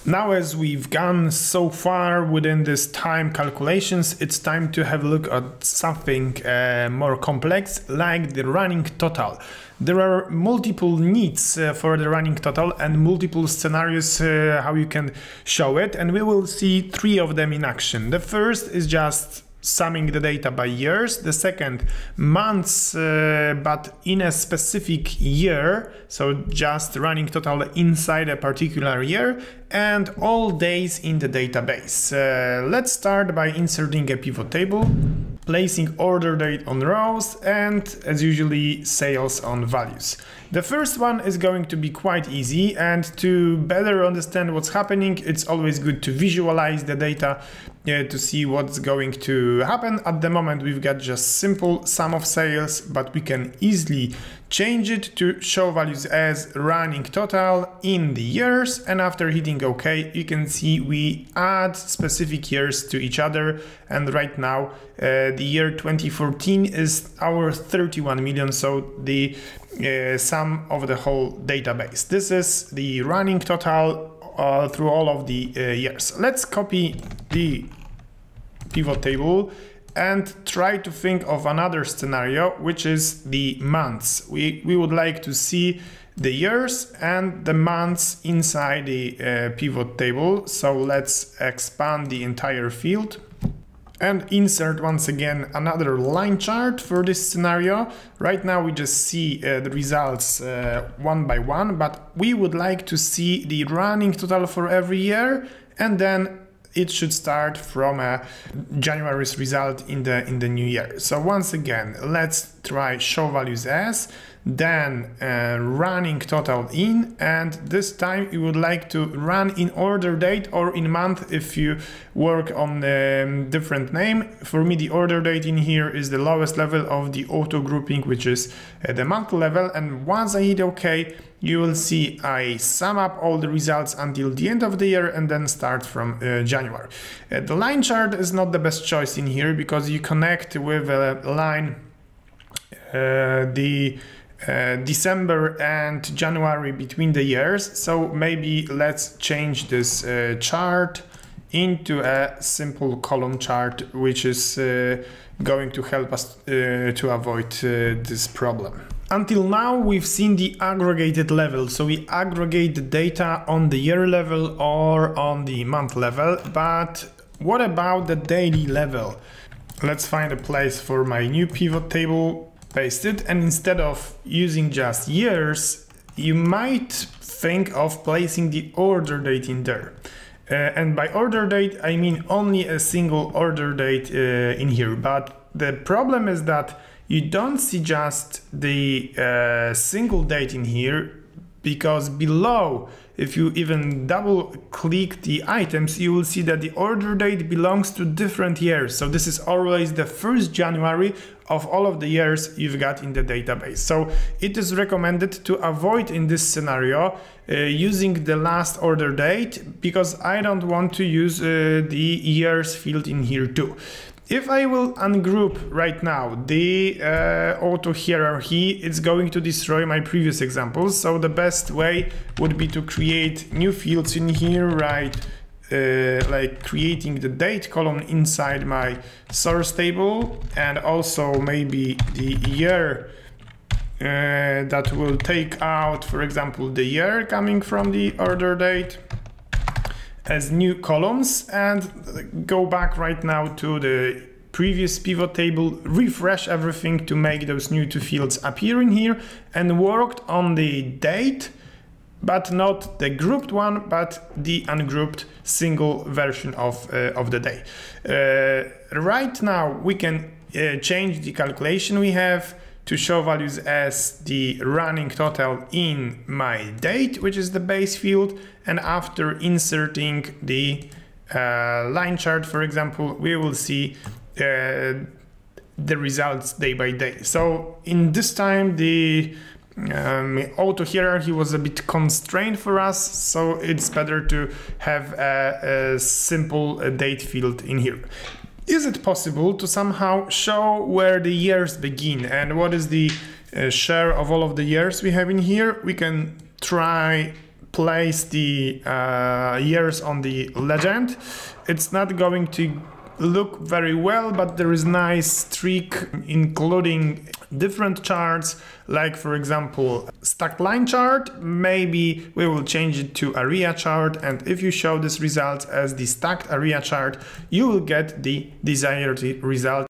Now, as we've gone so far within this time calculations, it's time to have a look at something more complex, like the running total. There are multiple needs for the running total and multiple scenarios how you can show it, and we will see three of them in action. The first is just summing the data by years, the second months, but in a specific year, so just running total inside a particular year, and all days in the database. Let's start by inserting a pivot table, placing order date on rows, and as usually sales on values. The first one is going to be quite easy, and to better understand what's happening, it's always good to visualize the data to see what's going to happen. At the moment we've got just simple sum of sales, but we can easily change it to show values as running total in the years, and after hitting OK you can see we add specific years to each other, and right now the year 2014 is our 31 million, so the sum of the whole database. This is the running total through all of the years. Let's copy the pivot table and try to think of another scenario, which is the months. We would like to see the years and the months inside the pivot table. So let's expand the entire field and insert once again another line chart for this scenario. Right now we just see the results one by one, but we would like to see the running total for every year, and then it should start from January's result in the new year. So once again, let's try show values as, then running total in, and this time you would like to run in order date or in month if you work on a different name. For me, the order date in here is the lowest level of the auto grouping, which is the month level, and once I hit OK, you will see I sum up all the results until the end of the year and then start from January. The line chart is not the best choice in here because you connect with a line December and January between the years, so maybe let's change this chart into a simple column chart, which is going to help us to avoid this problem. Until now we've seen the aggregated level, so we aggregate the data on the year level or on the month level, but what about the daily level? Let's find a place for my new pivot table, paste it, and instead of using just years, you might think of placing the order date in there. And by order date I mean only a single order date in here, but the problem is that you don't see just the single date in here, because below, if you even double click the items, you will see that the order date belongs to different years. So this is always the 1st January of all of the years you've got in the database. So it is recommended to avoid in this scenario using the last order date, because I don't want to use the years field in here too. If I will ungroup right now the auto hierarchy, it's going to destroy my previous examples. So the best way would be to create new fields in here, right? Like creating the date column inside my source table, and also maybe the year that will take out, for example, the year coming from the order date as new columns, and go back right now to the previous pivot table, refresh everything to make those new two fields appear in here, and worked on the date, but not the grouped one, but the ungrouped single version of the day. Right now we can change the calculation we have to show values as the running total in my date, which is the base field, and after inserting the line chart, for example, we will see the results day by day. So in this time the auto hierarchy was a bit constrained for us, so it's better to have a simple date field in here. Is it possible to somehow show where the years begin and what is the share of all of the years we have in here? We can try place the years on the legend. It's not going to look very well, but there is nice trick including different charts, like for example stacked line chart. Maybe we will change it to area chart, and if you show this result as the stacked area chart, you will get the desired result.